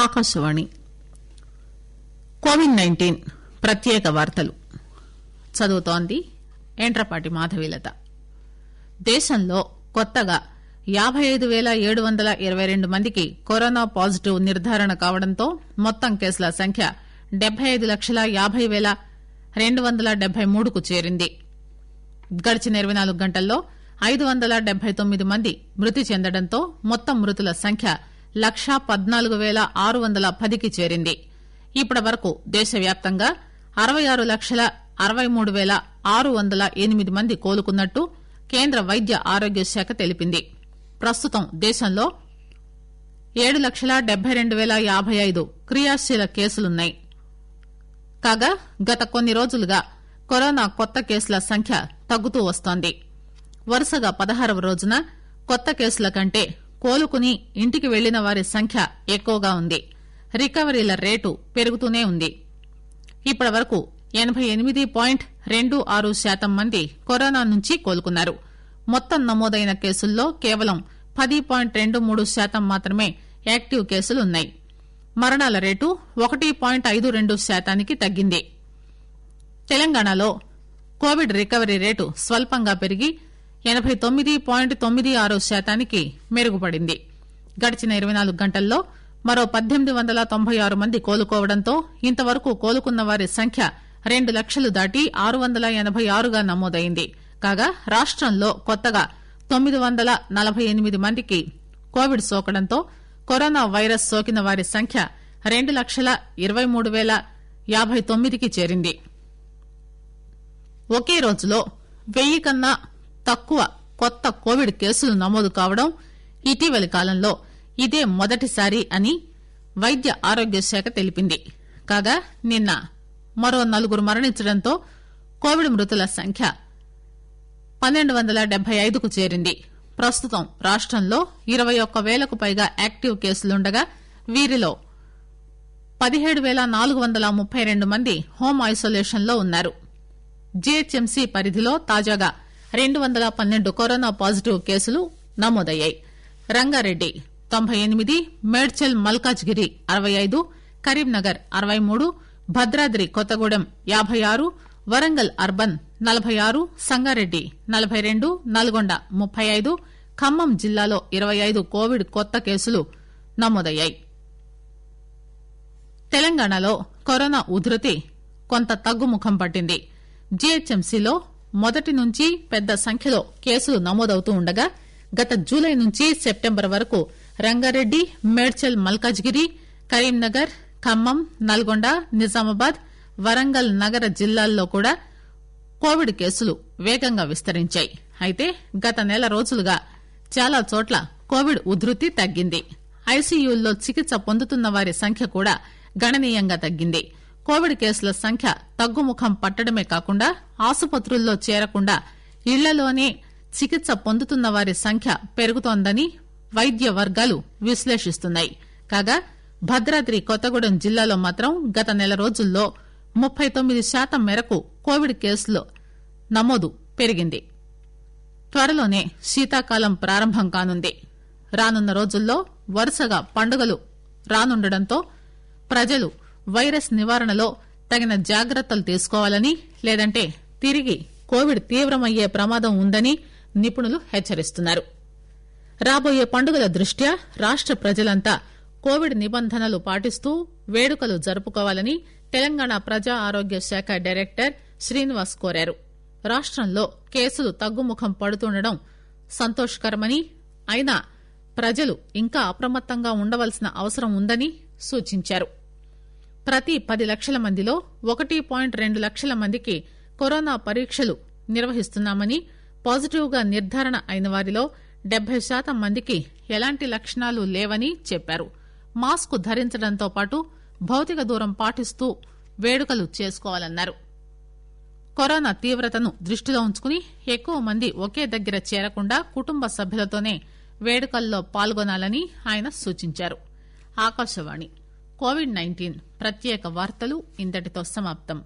Akashvani COVID-19 ప్రత్యేక వార్తలు చదువుతోంది ఎంట్రపాటి మాధవీలత. దేశంలో కొత్తగా 55,722 మందికి కరోనా పాజిటివ్ నిర్ధారణ కావడంతో మొత్తం కేసుల సంఖ్య 75,50,273కు చేరింది. గడిచిన 24 గంటల్లో 579 మంది మృతి చెందడంతో మొత్తం మృతుల సంఖ్య 1,14,610కి చేరింది. ఇప్పటి వరకు దేశవ్యాప్తంగా 66,63,608 మంది కోలుకున్నట్టు కేంద్ర వైద్య ఆరోగ్య శాఖ తెలిపింది. ప్రస్తుతం దేశంలో 7,72,055 క్రియాశీల కేసులున్నాయి. కాగా గత కొన్ని రోజులుగా కరోనా కొత్త కేసుల సంఖ్య తగ్గుతూ వస్తోంది. వరుసగా 16వ రోజున కొత్త కేసుల కంటే కోలుకుని ఇంటికి వెళ్లిన వారి సంఖ్య ఎక్కువగా ఉంది. రికవరీల రేటు పెరుగుతూనే ఉంది. ఇప్పటి వరకు 88.26% మంది కరోనా నుంచి కోలుకున్నారు. మొత్తం నమోదైన కేసుల్లో కేవలం 10.23% మాత్రమే యాక్టివ్ కేసులున్నాయి. మరణాల రేటు 1.52%కి తగ్గింది. తెలంగాణలో కోవిడ్ రికవరీ రేటు స్వల్పంగా పెరిగి 89.96%కి మెరుగుపడింది. గడిచిన 24 గంటల్లో మరో 1,896 మంది కోలుకోవడంతో ఇంతవరకు కోలుకున్న వారి సంఖ్య 2 లక్షలు దాటి 686గా నమోదైంది. కాగా రాష్టంలో కొత్తగా 948 మందికి కోవిడ్ సోకడంతో కరోనా వైరస్ సోకిన వారి సంఖ్య 2,23,059కి చేరింది. ఒకే రోజులో 1000 కన్నా తక్కువ కొత్త కోవిడ్ కేసులు నమోదు కావడం ఇటీవలి కాలంలో ఇదే మొదటిసారి అని వైద్య ఆరోగ్య శాఖ తెలిపింది. కాగా నిన్న మరో 4 మరణించడంతో కోవిడ్ మృతుల సంఖ్య 1,275కు చేరింది. ప్రస్తుతం రాష్టంలో 21,000కు పైగా యాక్టివ్ కేసులుండగా వీరిలో 17,432 మంది హోం ఐసోలేషన్ లో ఉన్నారు. జీహెచ్ఎంసీ పరిధిలో తాజాగా 212 కరోనా పాజిటివ్ కేసులు నమోదయ్యాయి. రంగారెడ్డి 98, మేడ్చల్ మల్కాజ్గిరి 65, కరీంనగర్ 63, భద్రాద్రి కొత్తగూడెం 56, వరంగల్ అర్బన్ 46, సంగారెడ్డి 42, నల్గొండ 35, ఖమ్మం జిల్లాలో 25 కోవిడ్ కొత్త కేసులు నమోదయ్యాయి. తెలంగాణలో కరోనా ఉధృతి కొంత తగ్గుముఖం పట్టింది. జీహెచ్ఎంసీలో మొదటి నుంచి పెద్ద సంఖ్యలో కేసులు నమోదవుతూ ఉండగా గత జూలై నుంచి సెప్టెంబర్ వరకు రంగారెడ్డి, మేడ్చల్ మల్కాజ్గిరి, కరీంనగర్, ఖమ్మం, నల్గొండ, నిజామాబాద్, వరంగల్ నగర జిల్లాల్లో కూడా కోవిడ్ కేసులు వేగంగా విస్తరించాయి. అయితే గత నెల రోజులుగా చాలా చోట్ల కోవిడ్ ఉధృతి తగ్గింది. ఐసీయూల్లో చికిత్స పొందుతున్న వారి సంఖ్య కూడా గణనీయంగా తగ్గింది. కోవిడ్ కేసుల సంఖ్య తగ్గుముఖం పట్టడమే కాకుండా ఆసుపత్రుల్లో చేరకుండా ఇళ్లలోనే చికిత్స పొందుతున్న వారి సంఖ్య పెరుగుతోందని వైద్య వర్గాలు విశ్లేషిస్తున్నాయి. కాగా భద్రాద్రి కొత్తగూడెం జిల్లాలో మాత్రం గత నెల రోజుల్లో 39% మేరకు కోవిడ్ కేసుల నమోదు పెరిగింది. త్వరలోనే శీతాకాలం ప్రారంభం కానుంది. రానున్న రోజుల్లో వరుసగా పండుగలు రానుండటంతో ప్రజలు వైరస్ నివారణలో తగిన జాగ్రత్తలు తీసుకోవాలని, లేదంటే తిరిగి కోవిడ్ తీవ్రమయ్యే ప్రమాదం ఉందని నిపుణులు హెచ్చరిస్తున్నారు. రాబోయే పండుగల దృష్ట్యా రాష్ట ప్రజలంతా కోవిడ్ నిబంధనలు పాటిస్తూ వేడుకలు జరుపుకోవాలని తెలంగాణ ప్రజా ఆరోగ్య శాఖ డైరెక్టర్ శ్రీనివాస్ కోరారు. రాష్టంలో కేసులు తగ్గుముఖం పడుతుండడం సంతోషకరమని, అయినా ప్రజలు ఇంకా అప్రమత్తంగా ఉండవలసిన అవసరం ఉందని సూచించారు. ప్రతి 10 లక్షల మందిలో 1.2 లక్షల మందికి కరోనా పరీక్షలు నిర్వహిస్తున్నామని, పాజిటివ్ గా నిర్ధారణ అయిన వారిలో 70% మందికి ఎలాంటి లక్షణాలు లేవని చెప్పారు. మాస్క్ ధరించడంతో పాటు భౌతిక దూరం పాటిస్తూ వేడుకలు చేసుకోవాలన్నారు. కరోనా తీవ్రతను దృష్టిలో ఉంచుకుని ఎక్కువ మంది ఒకే దగ్గర చేరకుండా కుటుంబ సభ్యులతోనే వేడుకల్లో పాల్గొనాలని ఆయన సూచించారు. ఆకాశవాణి కోవిడ్-19 ప్రత్యేక వార్తలు ఇంతటితో సమాప్తం.